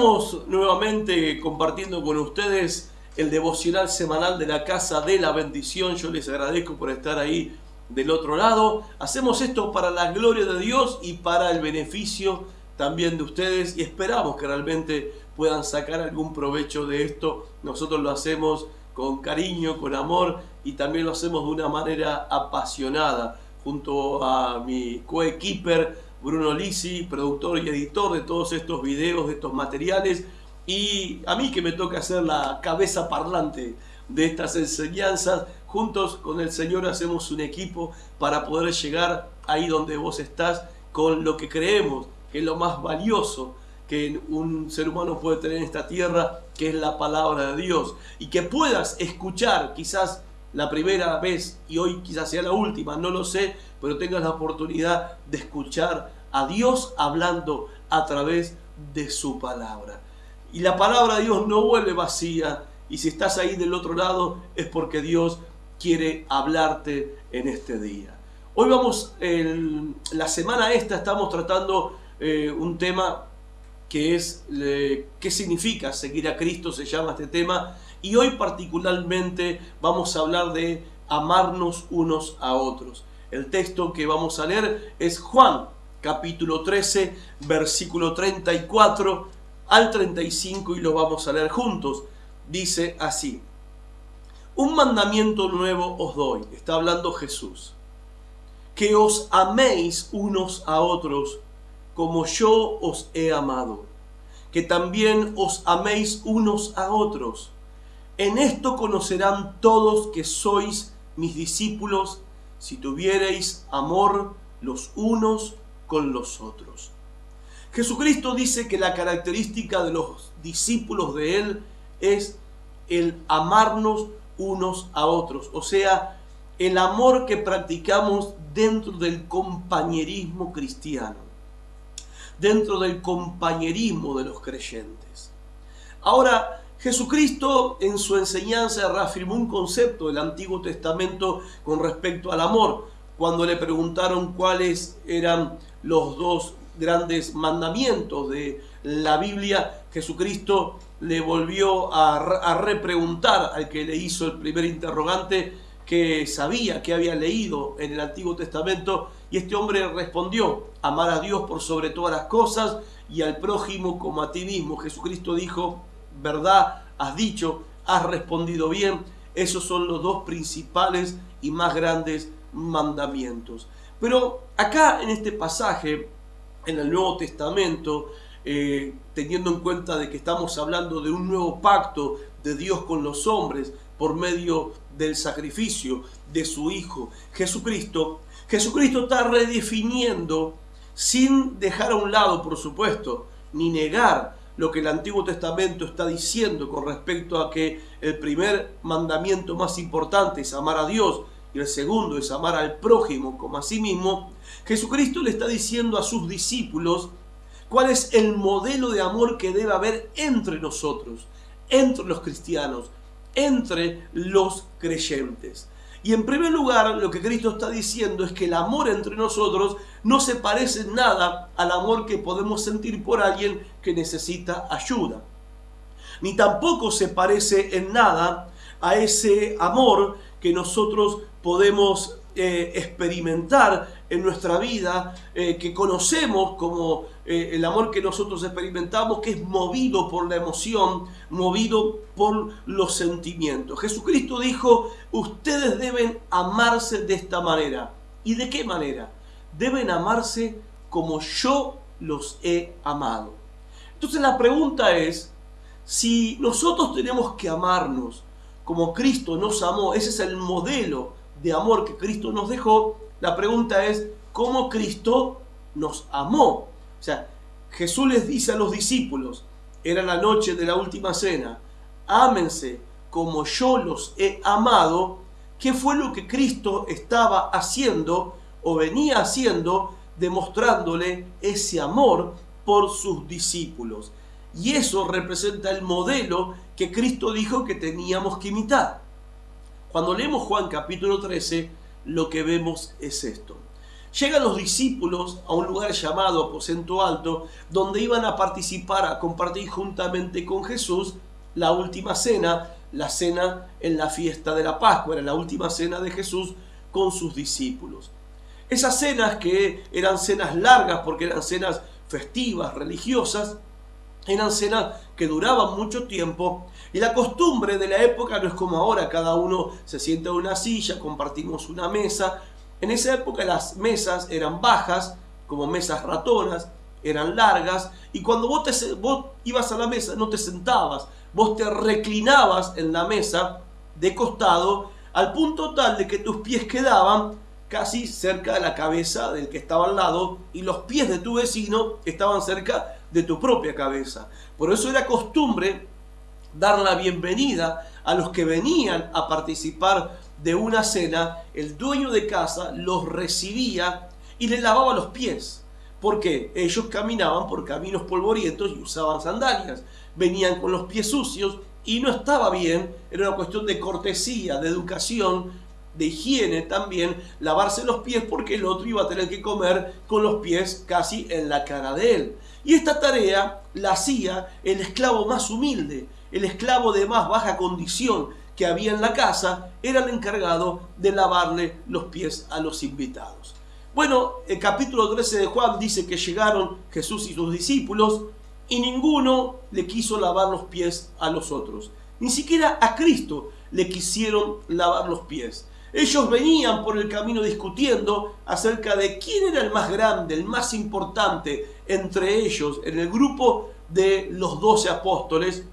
Estamos nuevamente compartiendo con ustedes el devocional semanal de la Casa de la Bendición. Yo les agradezco por estar ahí del otro lado. Hacemos esto para la gloria de Dios y para el beneficio también de ustedes, y esperamos que realmente puedan sacar algún provecho de esto. Nosotros lo hacemos con cariño, con amor, y también lo hacemos de una manera apasionada, junto a mi coequiper Bruno Lisi, productor y editor de todos estos videos, de estos materiales, y a mí que me toca hacer la cabeza parlante de estas enseñanzas. Juntos con el Señor hacemos un equipo para poder llegar ahí donde vos estás con lo que creemos que es lo más valioso que un ser humano puede tener en esta tierra, que es la palabra de Dios, y que puedas escuchar quizás la primera vez, y hoy quizás sea la última, no lo sé, pero tengas la oportunidad de escuchar a Dios hablando a través de su palabra. Y la palabra de Dios no vuelve vacía, y si estás ahí del otro lado es porque Dios quiere hablarte en este día. Hoy vamos, la semana esta estamos tratando un tema que es ¿qué significa seguir a Cristo? Se llama este tema, y hoy particularmente vamos a hablar de amarnos unos a otros. El texto que vamos a leer es Juan, capítulo 13, versículo 34 al 35, y lo vamos a leer juntos. Dice así: un mandamiento nuevo os doy, está hablando Jesús, que os améis unos a otros como yo os he amado, que también os améis unos a otros. En esto conocerán todos que sois mis discípulos, si tuviereis amor los unos con los otros. Jesucristo dice que la característica de los discípulos de Él es el amarnos unos a otros, o sea, el amor que practicamos dentro del compañerismo cristiano, dentro del compañerismo de los creyentes. Ahora, Jesucristo en su enseñanza reafirmó un concepto del Antiguo Testamento con respecto al amor. Cuando le preguntaron cuáles eran los dos grandes mandamientos de la Biblia, Jesucristo le volvió a repreguntar al que le hizo el primer interrogante, que sabía, que había leído en el Antiguo Testamento, y este hombre respondió: amar a Dios por sobre todas las cosas y al prójimo como a ti mismo. Jesucristo dijo: verdad has dicho, has respondido bien, esos son los dos principales y más grandes mandamientos. Pero acá en este pasaje, en el Nuevo Testamento, teniendo en cuenta de que estamos hablando de un nuevo pacto de Dios con los hombres por medio del sacrificio de su Hijo Jesucristo, Jesucristo está redefiniendo, sin dejar a un lado, por supuesto, ni negar lo que el Antiguo Testamento está diciendo con respecto a que el primer mandamiento más importante es amar a Dios y el segundo es amar al prójimo como a sí mismo. Jesucristo le está diciendo a sus discípulos cuál es el modelo de amor que debe haber entre nosotros, entre los cristianos, entre los creyentes. Y en primer lugar, lo que Cristo está diciendo es que el amor entre nosotros no se parece en nada al amor que podemos sentir por alguien que necesita ayuda. Ni tampoco se parece en nada a ese amor que nosotros podemos experimentar en nuestra vida, que conocemos como el amor que nosotros experimentamos, que es movido por la emoción, movido por los sentimientos. Jesucristo dijo: ustedes deben amarse de esta manera. ¿Y de qué manera? Deben amarse como yo los he amado. Entonces la pregunta es, si nosotros tenemos que amarnos como Cristo nos amó, ese es el modelo de amor que Cristo nos dejó, la pregunta es: ¿cómo Cristo nos amó? O sea, Jesús les dice a los discípulos, era la noche de la última cena: ámense como yo los he amado. ¿Qué fue lo que Cristo estaba haciendo o venía haciendo? Demostrándole ese amor por sus discípulos. Y eso representa el modelo que Cristo dijo que teníamos que imitar. Cuando leemos Juan capítulo 13, lo que vemos es esto. Llegan los discípulos a un lugar llamado Aposento Alto, donde iban a participar, a compartir juntamente con Jesús la última cena, la cena en la fiesta de la Pascua, era la última cena de Jesús con sus discípulos. Esas cenas, que eran cenas largas porque eran cenas festivas, religiosas, eran cenas que duraban mucho tiempo, y la costumbre de la época no es como ahora, cada uno se sienta en una silla, compartimos una mesa. En esa época las mesas eran bajas, como mesas ratonas, eran largas, y cuando vos ibas a la mesa no te sentabas, vos te reclinabas en la mesa de costado, al punto tal de que tus pies quedaban casi cerca de la cabeza del que estaba al lado, y los pies de tu vecino estaban cerca de tu propia cabeza. Por eso era costumbre dar la bienvenida a los que venían a participar de una cena. El dueño de casa los recibía y les lavaba los pies, porque ellos caminaban por caminos polvorientos y usaban sandalias, venían con los pies sucios y no estaba bien. Era una cuestión de cortesía, de educación, de higiene también, lavarse los pies, porque el otro iba a tener que comer con los pies casi en la cara de él. Y esta tarea la hacía el esclavo más humilde, el esclavo de más baja condición que había en la casa, era el encargado de lavarle los pies a los invitados. Bueno, el capítulo 13 de Juan dice que llegaron Jesús y sus discípulos y ninguno le quiso lavar los pies a los otros. Ni siquiera a Cristo le quisieron lavar los pies. Ellos venían por el camino discutiendo acerca de quién era el más grande, el más importante entre ellos. En el grupo de los 12 apóstoles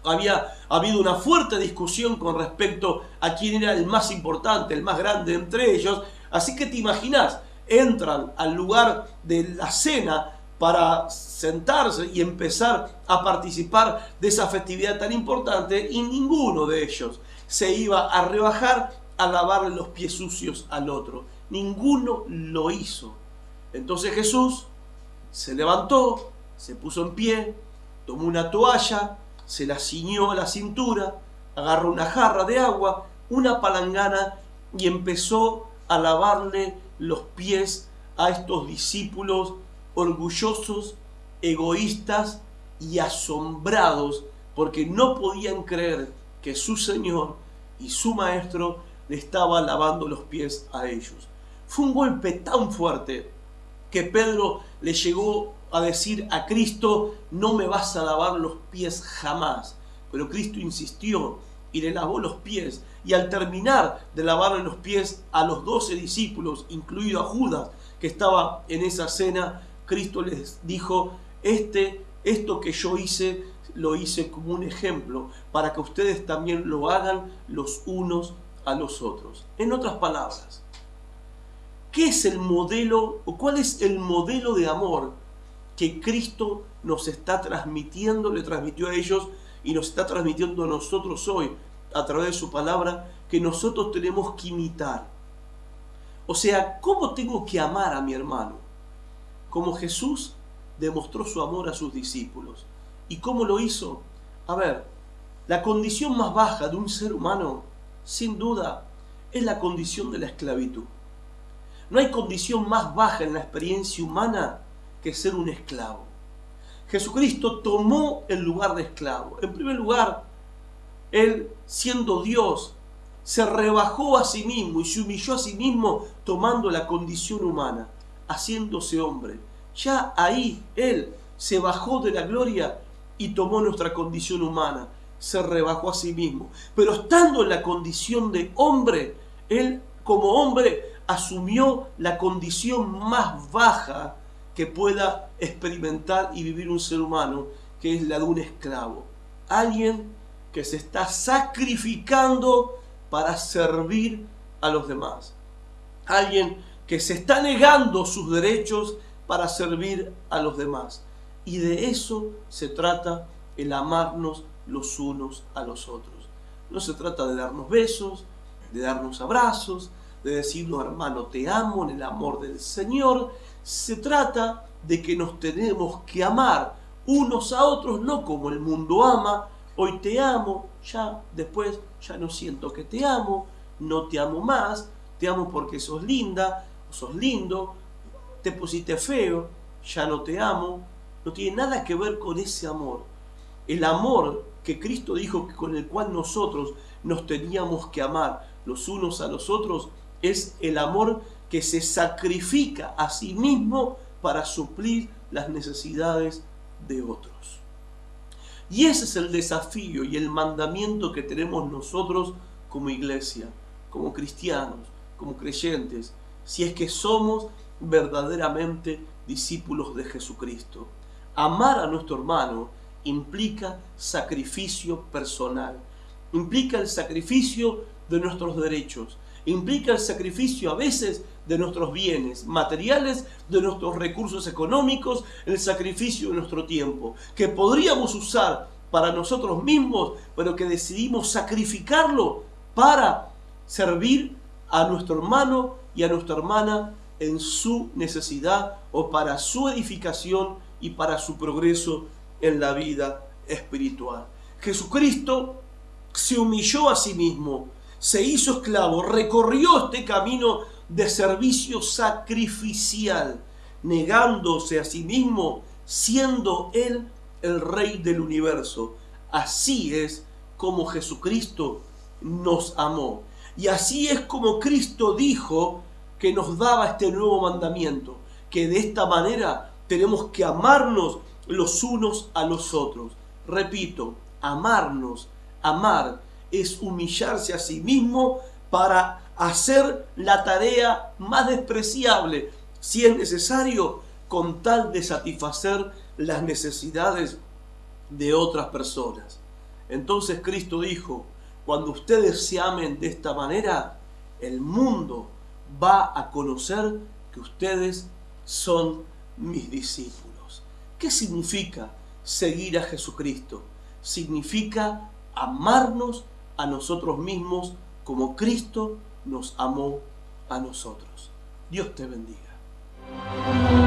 había habido una fuerte discusión con respecto a quién era el más importante, el más grande entre ellos. Así que te imaginas, entran al lugar de la cena para sentarse y empezar a participar de esa festividad tan importante, y ninguno de ellos se iba a rebajar a lavarle los pies sucios al otro. Ninguno lo hizo. Entonces Jesús se levantó, se puso en pie, tomó una toalla, se la ciñó a la cintura, agarró una jarra de agua, una palangana, y empezó a lavarle los pies a estos discípulos orgullosos, egoístas y asombrados, porque no podían creer que su Señor y su Maestro le estaba lavando los pies a ellos. Fue un golpe tan fuerte que Pedro le llegó a decir a Cristo: no me vas a lavar los pies jamás. Pero Cristo insistió y le lavó los pies, y al terminar de lavarle los pies a los 12 discípulos, incluido a Judas, que estaba en esa cena, Cristo les dijo: esto que yo hice, lo hice como un ejemplo, para que ustedes también lo hagan los unos a los otros. En otras palabras, ¿qué es el modelo, o cuál es el modelo de amor que Cristo nos está transmitiendo, le transmitió a ellos y nos está transmitiendo a nosotros hoy a través de su palabra, que nosotros tenemos que imitar? O sea, ¿cómo tengo que amar a mi hermano? Como Jesús demostró su amor a sus discípulos. ¿Y cómo lo hizo? A ver, la condición más baja de un ser humano, sin duda, es la condición de la esclavitud. No hay condición más baja en la experiencia humana que ser un esclavo. Jesucristo tomó el lugar de esclavo. En primer lugar, Él, siendo Dios, se rebajó a sí mismo y se humilló a sí mismo, tomando la condición humana, haciéndose hombre. Ya ahí Él se bajó de la gloria y tomó nuestra condición humana, se rebajó a sí mismo. Pero estando en la condición de hombre, Él como hombre asumió la condición más baja que pueda experimentar y vivir un ser humano, que es la de un esclavo. Alguien que se está sacrificando para servir a los demás. Alguien que se está negando sus derechos para servir a los demás. Y de eso se trata el amarnos los unos a los otros. No se trata de darnos besos, de darnos abrazos, de decirnos: hermano, te amo en el amor del Señor. Se trata de que nos tenemos que amar unos a otros, no como el mundo ama. Hoy te amo, ya después ya no siento que te amo, no te amo más, te amo porque sos linda, sos lindo, te pusiste feo, ya no te amo, no tiene nada que ver con ese amor. El amor que Cristo dijo que con el cual nosotros nos teníamos que amar los unos a los otros es el amor que se sacrifica a sí mismo para suplir las necesidades de otros. Y ese es el desafío y el mandamiento que tenemos nosotros como iglesia, como cristianos, como creyentes, si es que somos verdaderamente discípulos de Jesucristo. Amar a nuestro hermano implica sacrificio personal, implica el sacrificio de nuestros derechos, implica el sacrificio a veces de nuestros bienes materiales, de nuestros recursos económicos, el sacrificio de nuestro tiempo, que podríamos usar para nosotros mismos, pero que decidimos sacrificarlo para servir a nuestro hermano y a nuestra hermana en su necesidad o para su edificación y para su progreso en la vida espiritual. Jesucristo se humilló a sí mismo, se hizo esclavo, recorrió este camino de servicio sacrificial, negándose a sí mismo, siendo Él el Rey del universo. Así es como Jesucristo nos amó. Y así es como Cristo dijo que nos daba este nuevo mandamiento, que de esta manera tenemos que amarnos los unos a los otros. Repito, amarnos, amar es humillarse a sí mismo para hacer la tarea más despreciable, si es necesario, con tal de satisfacer las necesidades de otras personas. Entonces Cristo dijo, cuando ustedes se amen de esta manera, el mundo va a conocer que ustedes son mis discípulos. ¿Qué significa seguir a Jesucristo? Significa amarnos a nosotros mismos como Cristo nos amó a nosotros. Dios te bendiga.